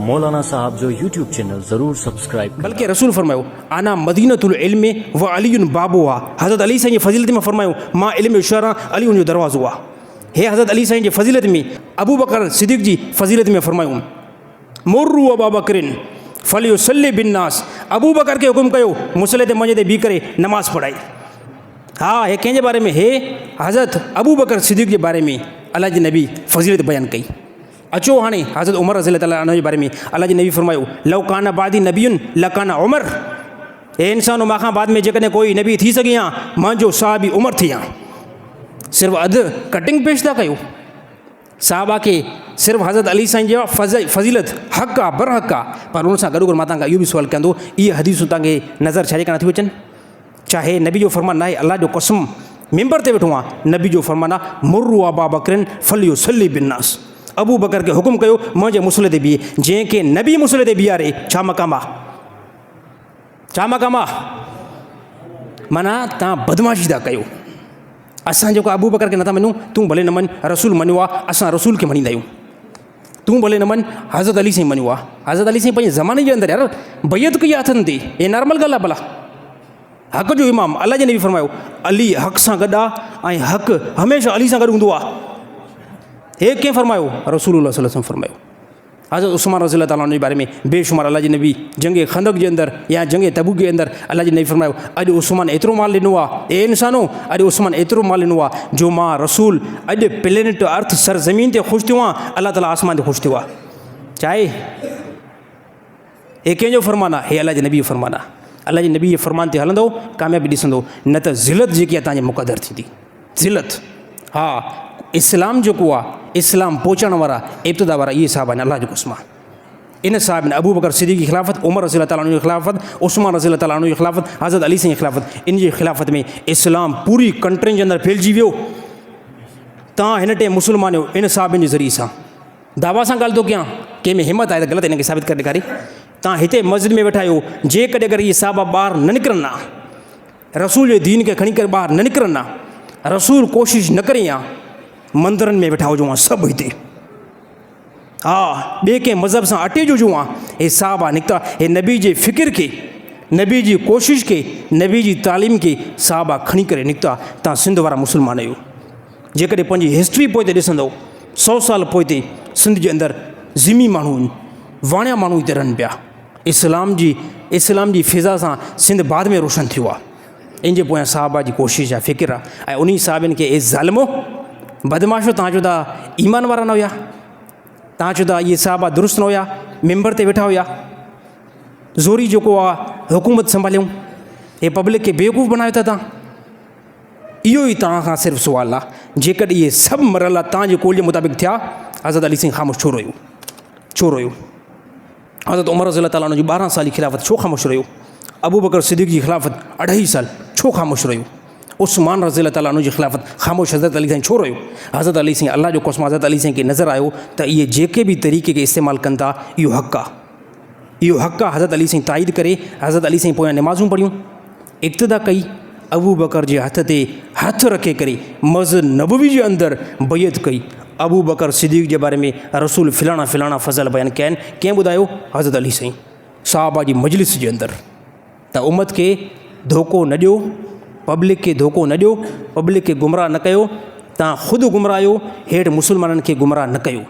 मौलाना साहब जो YouTube channel ज़रूर subscribe. बल्कि रसूल फरमायो आना मदीनतुल इल्म व अलीयुन बाबुहा। हज़रत अली साईं जी फज़ीलत में फरमायो मां इल्म शरा अली उनजो दरवाज़ो आहे। हे हज़रत अली साईं जी फज़ीलत में अबू बकर सिद्दीक़ जी फज़ीलत में फरमायो मुर्रु अबा बकरिन फलियुसल्लि बिन्नास। अबू बकर के हुकुम कयो मुसले ते मंझि ते बीह करे नमाज़ पढ़ाई। हाँ, हे कंहिंजे बारे में? हे हज़रत अबू बकर सिद्दीक़ जे बारे में अल्लाह जे नबी फज़ीलत बयानु कई। अचो हाणे हज़रत उमर रज़ी अल्लाह ताला अन्हु जे बारे में अल्लाह जे नबी फरमायो लौ काना बादी नबीयुन लकाना उमर। हे इंसान मां बाद में जेकॾहिं कोई नबी थी सघे हा मुंहिंजो साहबी उमर थी हा। सिर्फ़ु अधु कटिंग पेश था कयो साहबा के। सिर्फ़ु हज़रत अली साईं जी फज़ीलत हक़ आहे बरहक़ आहे। पर उन सां गॾो गॾु मां तव्हांखां इहो बि सुवालु कयां थो इहे हदीसूं तव्हांखे नज़र छाजे कान थियूं अचनि? चाहे नबी जो फरमान आहे अल्लाह जो कसम मिंबर ते वेठो आहे नबी जो फरमान आहे मुर्रु अबा बकरिन फलियुसल्लि बिन्नास। अबू बकर के हुकुम कयो मुंहिंजे मुसले ते बीहे। जंहिंखे नबी मुसले ते बीहारे छा मक़ाम आहे? छा मक़ाम आहे? माना तव्हां बदमाशी था कयो। असां जेको अबू बकर खे नथा मञूं, तूं भले न मञ, रसूल मञियो आहे, असां रसूल खे मञींदा आहियूं। तूं भले न मञ, हज़रत अली साईं मञियो आहे। हज़रत अली साईं पंहिंजे ज़माने जे अंदरि यार बैत कई हथनि ते, हे नॉर्मल ॻाल्हि आहे भला? हक़ जो इमाम अल्लाह जे नबी फरमायो अली हक़ सां गॾु आहे ऐं हक़ हमेशह अली सां गॾु हूंदो आहे। हे कंहिं फरमायो? रसूलुल्लाह सल्लल्लाहु अलैहि वसल्लम फरमायो। हज़रत उस्मान रज़ी अल्लाह ताला अन्हु जे बारे में बेशुमार अल्लाह जे नबी जंग खंदक जे अंदरि या जंग तबूक जे अंदरि अल्लाह जे नबी फरमायो अॼु उस्मान एतिरो माल ॾिनो आहे, ए इंसानो अॼु उस्मान एतिरो माल ॾिनो आहे जो मां रसूल अॼु प्लेनेट अर्थ सरज़मीन ते ख़ुशि थियो आहे, अल्लाह ताला आसमान ते ख़ुशि थियो आहे। चाहे हे कंहिंजो फरमान आहे? हे अल्लाह जे नबी जो फरमान आहे। अल्लाह जे नबी जे फरमान ते हलंदो कामयाबी ॾिसंदो, न त ज़िलत जेकी आहे तव्हांजे मुक़दर थींदी। ज़िलत हा, इस्लाम जेको आहे इस्लाम पहुचाइण वारा इब्तिदा वारा इहे साहब आहिनि अल्लाह जो कसम आहे। इन साहब आहिनि अबू बकर सिद्दीक़ जी खिलाफ़त, उमर रज़ी अल्लाह ताला अन्हु जी खिलाफ़त, उस्मान रज़ी अल्लाह ताला अन्हु जी खिलाफ़त, हज़रत अली साईं जी खिलाफ़त। इन जी खिलाफ़त में इस्लाम पूरी कंट्रियुनि जे अंदरि फैलिजी वियो। तव्हां हिन टाइम मुस्लमान आहियो इन साहबनि जे ज़रिए सां। दावा सां ॻाल्हि थो कयां, कंहिं में हिमत आहे त ग़लति हिनखे साबित करे ॾेखारे। तव्हां हिते मस्जिद में वेठा आहियो, जेकॾहिं अगरि इहे साहबा ॿाहिरि न निकिरनि हा, रसूल जे दीन खे खणी करे ॿाहिरि न निकिरनि हा, रसूल कोशिशि न करे हा, मंदरनि में वेठा हुजूं हा सभु हिते, हा ॿिए कंहिं मज़हब सां अटे हुजूं हा, हे साहबा निकिता, हे नबी जे फ़िक्र खे, नबी जी कोशिशि खे, नबी जी तालीम खे साहबा खणी करे निकिता। तव्हां सिंध वारा मुस्लमान आहियो। जेकॾहिं पंहिंजी हिस्ट्री पोइ ते ॾिसंदव 100 साल पोइ ते सिंध जे अंदरि ज़िमी माण्हू आहिनि, वाणिया माण्हू हिते रहनि पिया। इस्लाम जी फ़िज़ा सां सिंध बाद में रोशन थियो आहे। इन जे पोयां साहबा जी कोशिशि आहे, फ़िक्र आहे। ऐं उन्ही साहबनि खे ए ज़ालिमो बदमाशो तव्हां चओ था ईमान वारा न हुया, तव्हां चओ था इहे साहबा दुरुस्त न हुया, मिंबर ते वेठा हुया, ज़ोरी जेको आहे हुकूमत संभालियूं, हे पब्लिक खे बेवकूफ़ बनायो था तव्हां। इहो ई तव्हां खां सिर्फ़ु सुवालु आहे। जेकॾहिं इहे सभु मरला तव्हांजे कोल जे मुताबिक़ थिया, हज़रत अली साईं ख़ामोश छो रहियो? छो रहियो? हज़रत उमर रज़ी अल्लाह ताला अन्हु जी 12 साल जी खिलाफ़त छो ख़ामोश रहियो? अबू बकर सिद्दीक़ जी खिलाफ़त 2.5 साल छो ख़ामोश रहियो? उस्मान रज़ी अल्लाह ताला अन्हु जी खिलाफ़त ख़ामोश हज़रत अली साईं छो रहियो? हज़रत अली साईं अल्लाह जो कसम हज़रत अली साईं खे नज़र आयो त इहे जेके बि तरीक़े खे इस्तेमालु कनि था इहो हक़ आहे, इहो हक़ आहे। हज़रत अली साईं ताईद करे हज़रत अली साईं पोयां नमाज़ूं पढ़ियूं, इक़्तिदा कई, अबू बकर जे हथ ते हथु रखे करे मस्जिद नबवी जे अंदरि बैत कई। अबू बकर सिद्दीक़ जे बारे में रसूल फ़िलाणा फ़ज़ल बयानु कया आहिनि। कंहिं ॿुधायो? हज़रत अली साईं साहबा जी मजलिस जे अंदरि। त उम्मत खे धोखो न ॾियो, पब्लिक खे धोखो न ॾियो, पब्लिक खे गुमराह न कयो, तव्हां ख़ुदि गुमराह आहियो, हेठि मुस्लमाननि खे गुमराह न कयो।